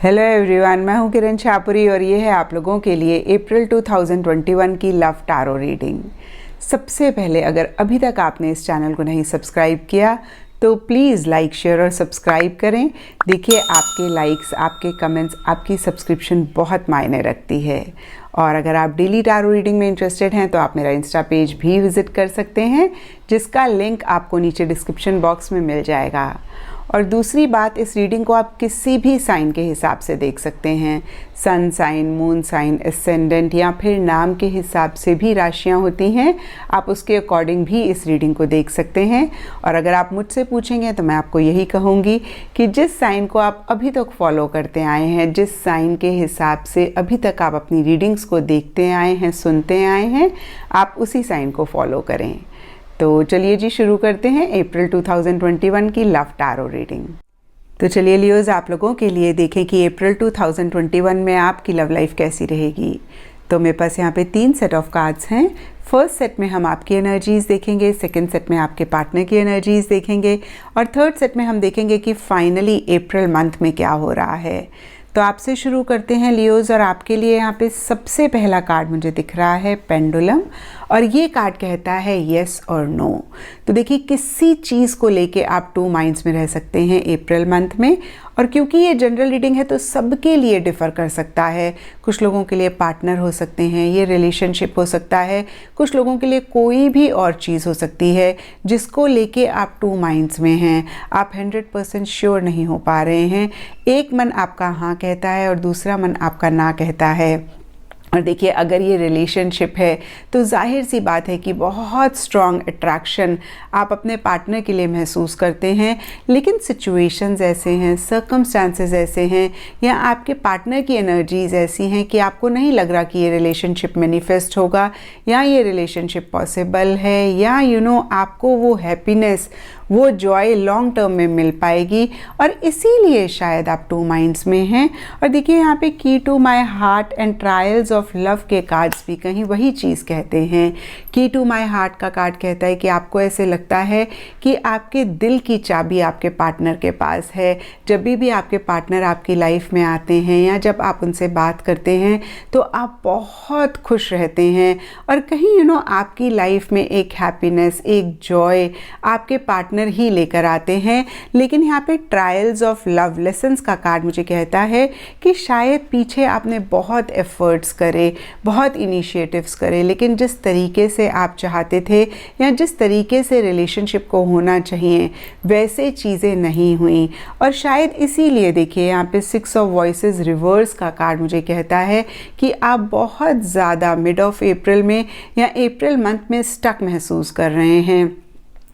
Hello everyone, मैं हूं किरण शाहपुरी और ये है आप लोगों के लिए अप्रैल 2021 की लव टारो रीडिंग। सबसे पहले अगर अभी तक आपने इस चैनल को नहीं सब्सक्राइब किया तो प्लीज़ लाइक, शेयर और सब्सक्राइब करें। देखिए, आपके लाइक्स, आपके कमेंट्स, आपकी सब्सक्रिप्शन बहुत मायने रखती है। और अगर आप डेली टारो रीडिंग में इंटरेस्टेड हैं तो आप मेरा इंस्टा पेज भी विज़िट कर सकते हैं, जिसका लिंक आपको नीचे डिस्क्रिप्शन बॉक्स में मिल जाएगा। और दूसरी बात, इस रीडिंग को आप किसी भी साइन के हिसाब से देख सकते हैं। Sun sign, moon sign, ascendant या फिर नाम के हिसाब से भी राशियां होती हैं। आप उसके अकॉर्डिंग भी इस रीडिंग को देख सकते हैं। और अगर आप मुझसे पूछेंगे तो मैं आपको यही कहूँगी कि जिस साइन को आप अभी तक फॉलो करते आए हैं, जिस साइन के हिसाब से अभी तक आप अपनी रीडिंग्स को देखते आए हैं, सुनते आए हैं, आप उसी साइन को फॉलो करें। तो चलिए जी, शुरू करते हैं अप्रैल 2021 की लव टारो रीडिंग। तो चलिए लियोज, आप लोगों के लिए देखें कि अप्रैल 2021 में आपकी लव लाइफ कैसी रहेगी। तो मेरे पास यहाँ पे 3 सेट ऑफ कार्ड्स हैं। फर्स्ट सेट में हम आपकी एनर्जीज़ देखेंगे, सेकंड सेट में आपके पार्टनर की एनर्जीज़ देखेंगे और थर्ड सेट में हम देखेंगे कि फाइनली अप्रैल मंथ में क्या हो रहा है। तो आपसे शुरू करते हैं लियोज, और आपके लिए यहाँ पे सबसे पहला कार्ड मुझे दिख रहा है पेंडुलम, और ये कार्ड कहता है येस और नो। तो देखिए, किसी चीज़ को लेके आप 2 माइंड्स में रह सकते हैं अप्रैल मंथ में। और क्योंकि ये जनरल रीडिंग है तो सबके लिए डिफ़र कर सकता है। कुछ लोगों के लिए पार्टनर हो सकते हैं, ये रिलेशनशिप हो सकता है, कुछ लोगों के लिए कोई भी और चीज़ हो सकती है जिसको लेके आप 2 माइंड्स में हैं। आप 100% श्योर नहीं हो पा रहे हैं। एक मन आपका हाँ कहता है और दूसरा मन आपका ना कहता है। और देखिए, अगर ये रिलेशनशिप है तो जाहिर सी बात है कि बहुत स्ट्रॉन्ग अट्रैक्शन आप अपने पार्टनर के लिए महसूस करते हैं, लेकिन सिचुएशंस ऐसे हैं, सर्कमस्टांसेस ऐसे हैं, या आपके पार्टनर की एनर्जीज ऐसी हैं कि आपको नहीं लग रहा कि ये रिलेशनशिप मैनिफेस्ट होगा या ये रिलेशनशिप पॉसिबल है, या आपको वो हैप्पीनेस, वो जॉय लॉन्ग टर्म में मिल पाएगी। और इसीलिए शायद आप 2 माइंड्स में हैं। और देखिए, यहाँ पे key to my heart and trials of love के कार्ड्स भी कहीं वही चीज़ कहते हैं। की टू माई हार्ट का कार्ड कहता है कि आपको ऐसे लगता है कि आपके दिल की चाबी आपके पार्टनर के पास है। जब भी आपके पार्टनर आपकी लाइफ में आते हैं या जब आप उनसे बात करते हैं तो आप बहुत खुश रहते हैं, और कहीं आपकी लाइफ में एक हैप्पीनेस, एक जॉय आपके पार्टनर ही लेकर आते हैं। लेकिन यहाँ पे ट्रायल्स ऑफ लव लेसन्स का कार्ड मुझे कहता है कि शायद पीछे आपने बहुत एफर्ट्स करे, बहुत इनिशिएटिव्स करे, लेकिन जिस तरीके से आप चाहते थे या जिस तरीके से रिलेशनशिप को होना चाहिए वैसे चीज़ें नहीं हुई। और शायद इसीलिए देखिए, यहाँ पे 6 ऑफ वॉइसेस रिवर्स का कार्ड मुझे कहता है कि आप बहुत ज़्यादा मिड ऑफ अप्रैल में या अप्रैल मंथ में स्टक महसूस कर रहे हैं,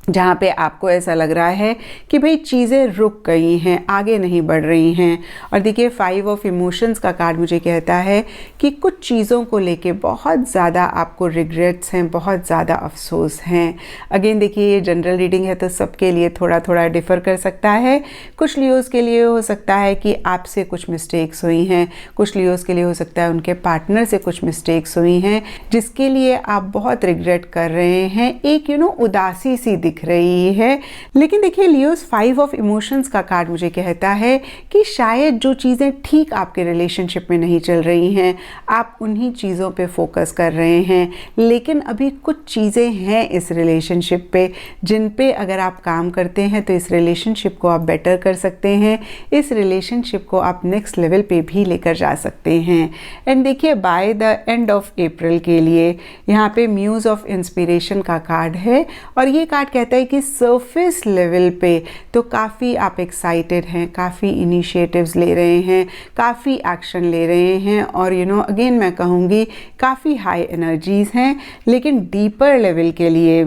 जहाँ पे आपको ऐसा लग रहा है कि भाई चीज़ें रुक गई हैं, आगे नहीं बढ़ रही हैं। और देखिए, 5 ऑफ इमोशंस का कार्ड मुझे कहता है कि कुछ चीज़ों को लेके बहुत ज़्यादा आपको रिग्रेट्स हैं, बहुत ज़्यादा अफसोस हैं। अगेन देखिए, ये जनरल रीडिंग है तो सबके लिए थोड़ा थोड़ा डिफ़र कर सकता है। कुछ लियोस के लिए हो सकता है कि आपसे कुछ मिस्टेक्स हुई हैं, कुछ लियोस के लिए हो सकता है उनके पार्टनर से कुछ मिस्टेक्स हुई हैं, जिसके लिए आप बहुत रिग्रेट कर रहे हैं। एक उदासी सी दिख रही है। लेकिन देखिए, लियोस 5 ऑफ इमोशंस का कार्ड मुझे कहता है कि शायद जो चीज़ें ठीक आपके रिलेशनशिप में नहीं चल रही हैं, आप उन्हीं चीज़ों पे फोकस कर रहे हैं। लेकिन अभी कुछ चीज़ें हैं इस रिलेशनशिप पे जिन पे अगर आप काम करते हैं तो इस रिलेशनशिप को आप बेटर कर सकते हैं, इस रिलेशनशिप को आप नेक्स्ट लेवल पे भी लेकर जा सकते हैं। एंड देखिए, by the end of April के लिए यहाँ पे म्यूज ऑफ इंस्पिरेशन का कार्ड है, और ये कार्ड कहता है कि सरफेस लेवल पे तो काफ़ी आप एक्साइटेड हैं, काफ़ी इनिशिएटिव्स ले रहे हैं, काफ़ी एक्शन ले रहे हैं, और अगेन मैं कहूँगी काफ़ी हाई एनर्जीज़ हैं। लेकिन डीपर लेवल के लिए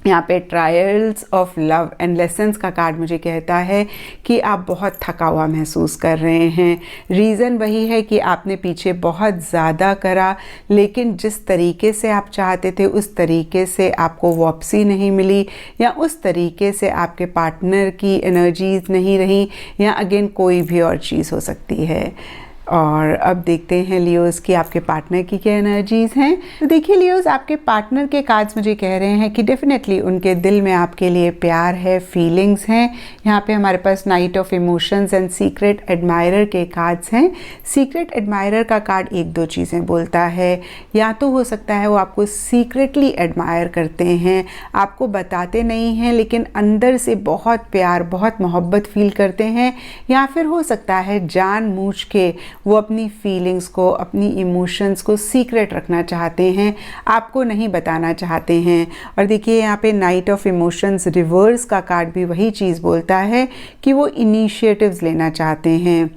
यहाँ पे trials of love and lessons का कार्ड मुझे कहता है कि आप बहुत थका हुआ महसूस कर रहे हैं। रीज़न वही है कि आपने पीछे बहुत ज़्यादा करा, लेकिन जिस तरीके से आप चाहते थे उस तरीके से आपको वापसी नहीं मिली, या उस तरीके से आपके पार्टनर की एनर्जीज नहीं रही, या अगेन कोई भी और चीज़ हो सकती है। और अब देखते हैं लियोज़ की आपके पार्टनर की क्या एनर्जीज़ हैं। तो देखिए लियोज़, आपके पार्टनर के कार्ड्स मुझे कह रहे हैं कि डेफिनेटली उनके दिल में आपके लिए प्यार है, फीलिंग्स हैं। यहाँ पे हमारे पास night of emotions and secret admirer के कार्ड्स हैं। सीक्रेट एडमायरर का कार्ड एक दो चीज़ें बोलता है, या तो हो सकता है वो आपको सीक्रेटली एडमायर करते हैं, आपको बताते नहीं हैं लेकिन अंदर से बहुत प्यार, बहुत मोहब्बत फील करते हैं, या फिर हो सकता है जानबूझ के वो अपनी फीलिंग्स को, अपनी इमोशंस को सीक्रेट रखना चाहते हैं, आपको नहीं बताना चाहते हैं। और देखिए यहाँ पे नाइट ऑफ इमोशंस रिवर्स का कार्ड भी वही चीज़ बोलता है कि वो इनिशिएटिव्स लेना चाहते हैं,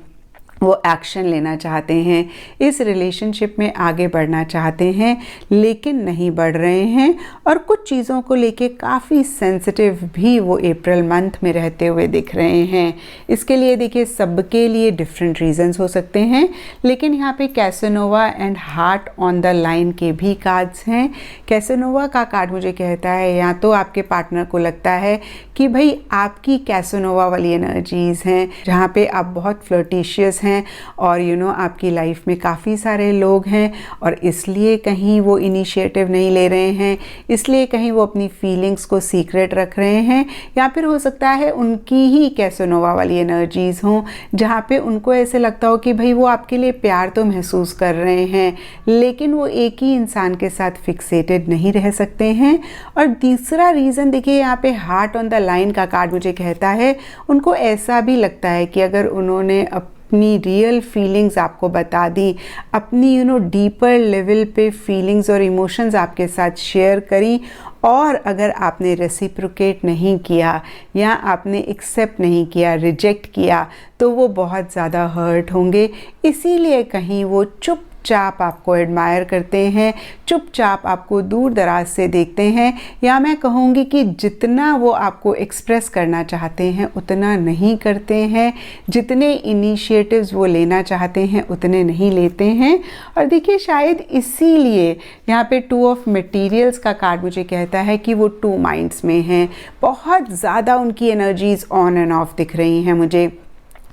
वो एक्शन लेना चाहते हैं, इस रिलेशनशिप में आगे बढ़ना चाहते हैं लेकिन नहीं बढ़ रहे हैं, और कुछ चीज़ों को लेके काफ़ी सेंसिटिव भी वो अप्रैल मंथ में रहते हुए दिख रहे हैं। इसके लिए देखिए सबके लिए डिफरेंट रीजंस हो सकते हैं, लेकिन यहाँ पे Casanova and heart on the line के भी कार्ड्स हैं। कैसेनोवा का कार्ड मुझे कहता है या तो आपके पार्टनर को लगता है कि भाई आपकी कैसेनोवा वाली एनर्जीज़ हैं, जहाँ पे आप बहुत फ्लर्टिशियस हैं और आपकी लाइफ में काफ़ी सारे लोग हैं और इसलिए कहीं वो इनिशिएटिव नहीं ले रहे हैं, इसलिए कहीं वो अपनी फीलिंग्स को सीक्रेट रख रहे हैं, या फिर हो सकता है उनकी ही कैसेनोवा वाली एनर्जीज़ हों जहाँ पे उनको ऐसे लगता हो कि भाई वो आपके लिए प्यार तो महसूस कर रहे हैं लेकिन वो एक ही इंसान के साथ फिक्सेटेड नहीं रह सकते हैं। और तीसरा रीज़न देखिए यहाँ पे हार्ट ऑन द लाइन का कार्ड मुझे कहता है उनको ऐसा भी लगता है कि अगर उन्होंने अपनी रियल फीलिंग्स आपको बता दी, अपनी डीपर लेवल पे फीलिंग्स और इमोशंस आपके साथ शेयर करी, और अगर आपने रेसिप्रोकेट नहीं किया या आपने एक्सेप्ट नहीं किया, रिजेक्ट किया, तो वो बहुत ज़्यादा हर्ट होंगे। इसीलिए कहीं वो चुपचाप आपको एडमायर करते हैं, चुपचाप आपको दूर दराज से देखते हैं, या मैं कहूँगी कि जितना वो आपको एक्सप्रेस करना चाहते हैं उतना नहीं करते हैं, जितने इनिशिएटिव्स वो लेना चाहते हैं उतने नहीं लेते हैं। और देखिए शायद इसीलिए यहाँ पे 2 ऑफ मटेरियल्स का कार्ड मुझे कहता है कि वो 2 माइंड्स में हैं, बहुत ज़्यादा उनकी एनर्जीज़ ऑन एंड ऑफ दिख रही हैं मुझे।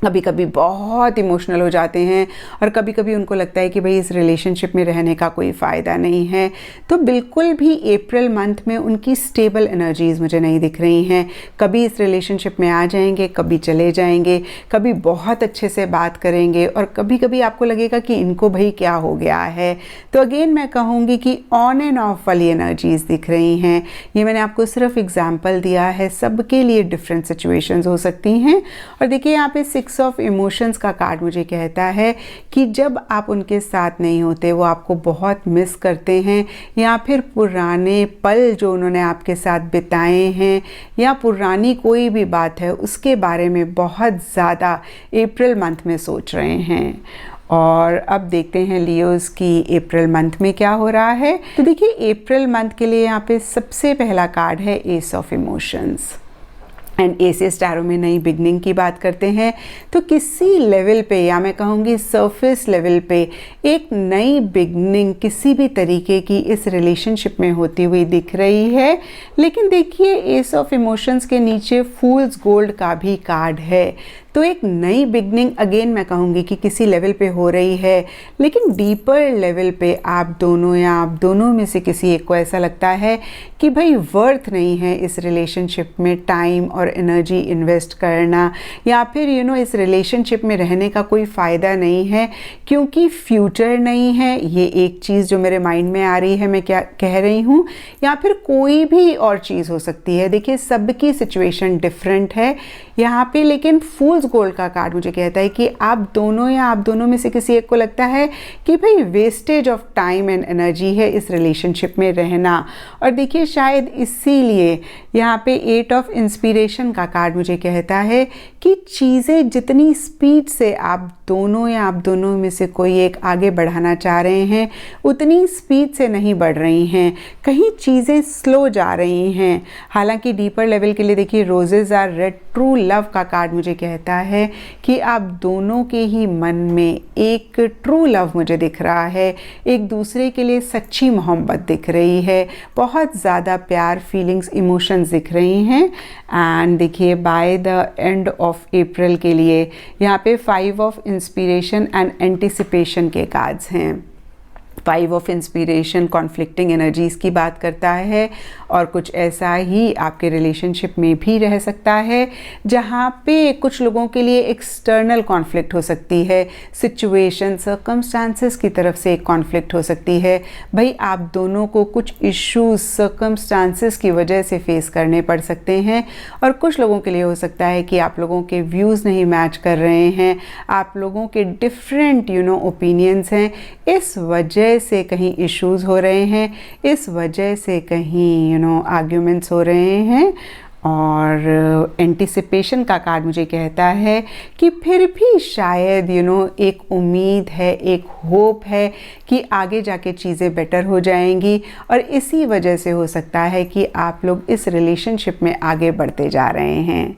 कभी कभी बहुत इमोशनल हो जाते हैं और कभी कभी उनको लगता है कि भाई इस रिलेशनशिप में रहने का कोई फ़ायदा नहीं है। तो बिल्कुल भी अप्रैल मंथ में उनकी स्टेबल एनर्जीज़ मुझे नहीं दिख रही हैं। कभी इस रिलेशनशिप में आ जाएंगे, कभी चले जाएंगे, कभी बहुत अच्छे से बात करेंगे और कभी कभी आपको लगेगा कि इनको भाई क्या हो गया है। तो अगेन मैं कहूँगी कि ऑन एंड ऑफ वाली एनर्जीज़ दिख रही हैं। ये मैंने आपको सिर्फ एग्जाम्पल दिया है, सबके लिए डिफरेंट सिचुएशंस हो सकती हैं। और देखिए यहाँ पे 6 ऑफ इमोशंस का कार्ड मुझे कहता है कि जब आप उनके साथ नहीं होते वो आपको बहुत मिस करते हैं, या फिर पुराने पल जो उन्होंने आपके साथ बिताए हैं या पुरानी कोई भी बात है उसके बारे में बहुत ज़्यादा अप्रैल मंथ में सोच रहे हैं। और अब देखते हैं लियोज़ की अप्रैल मंथ में क्या हो रहा है। तो देखिए अप्रैल मंथ के लिए यहाँ पे सबसे पहला कार्ड है ace of emotions and aces tarot में नई बिगनिंग की बात करते हैं। तो किसी लेवल पे या मैं कहूँगी सरफेस लेवल पे एक नई बिगनिंग किसी भी तरीके की इस रिलेशनशिप में होती हुई दिख रही है। लेकिन देखिए एस ऑफ इमोशंस के नीचे फूल्स गोल्ड का भी कार्ड है, तो एक नई बिगनिंग अगेन मैं कहूँगी कि किसी लेवल पे हो रही है, लेकिन डीपर लेवल पे आप दोनों या आप दोनों में से किसी एक को ऐसा लगता है कि भाई वर्थ नहीं है इस रिलेशनशिप में टाइम और एनर्जी इन्वेस्ट करना, या फिर इस रिलेशनशिप में रहने का कोई फ़ायदा नहीं है क्योंकि फ्यूचर नहीं है। ये एक चीज़ जो मेरे माइंड में आ रही है, मैं क्या कह रही हूँ, या फिर कोई भी और चीज़ हो सकती है। देखिए सबकी सिचुएशन डिफरेंट है यहाँ पे, लेकिन फूल्स गोल्ड का कार्ड मुझे कहता है कि आप दोनों या आप दोनों में से किसी एक को लगता है कि भाई wastage of time and energy है इस रिलेशनशिप में रहना। और देखिए शायद इसीलिए यहाँ पे 8 ऑफ इंस्पिरेशन का कार्ड मुझे कहता है कि चीज़ें जितनी स्पीड से आप दोनों या आप दोनों में से कोई एक आगे बढ़ाना चाह रहे हैं उतनी स्पीड से नहीं बढ़ रही हैं, कहीं चीज़ें स्लो जा रही हैं। हालांकि डीपर लेवल के लिए देखिए roses are red, true love का कार्ड मुझे कहता है कि आप दोनों के ही मन में एक ट्रू लव मुझे दिख रहा है, एक दूसरे के लिए सच्ची मोहब्बत दिख रही है, बहुत ज़्यादा प्यार, फीलिंग्स, इमोशंस दिख रही हैं। एंड देखिए by the end of April के लिए यहाँ पे 5 ऑफ इंस्पिरेशन एंड एंटिसिपेशन के कार्ड्स हैं। 5 ऑफ इंस्पिरेशन कॉन्फ्लिक्टिंग एनर्जीज़ की बात करता है और कुछ ऐसा ही आपके रिलेशनशिप में भी रह सकता है जहाँ पे कुछ लोगों के लिए एक्सटर्नल कॉन्फ्लिक्ट हो सकती है, सिचुएशन, सर्कमस्टांसेस की तरफ से एक कॉन्फ्लिक्ट हो सकती है। भाई आप दोनों को कुछ इश्यूज सर्कमस्टांसेस की वजह से फेस करने पड़ सकते हैं और कुछ लोगों के लिए हो सकता है कि आप लोगों के व्यूज़ नहीं मैच कर रहे हैं, आप लोगों के डिफरेंट ओपिनियंस हैं, इस वजह से कहीं इश्यूज़ हो रहे हैं, इस वजह से कहीं आर्ग्यूमेंट्स हो रहे हैं। और एंटिसिपेशन का कार्ड मुझे कहता है कि फिर भी शायद एक उम्मीद है, एक होप है कि आगे जाके चीज़ें बेटर हो जाएंगी और इसी वजह से हो सकता है कि आप लोग इस रिलेशनशिप में आगे बढ़ते जा रहे हैं।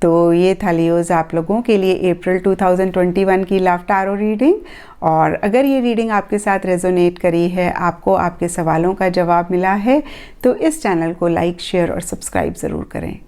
तो ये था लियोज़ आप लोगों के लिए अप्रैल 2021 की लव टैरो रीडिंग। और अगर ये रीडिंग आपके साथ रेजोनेट करी है, आपको आपके सवालों का जवाब मिला है, तो इस चैनल को लाइक, शेयर और सब्सक्राइब ज़रूर करें।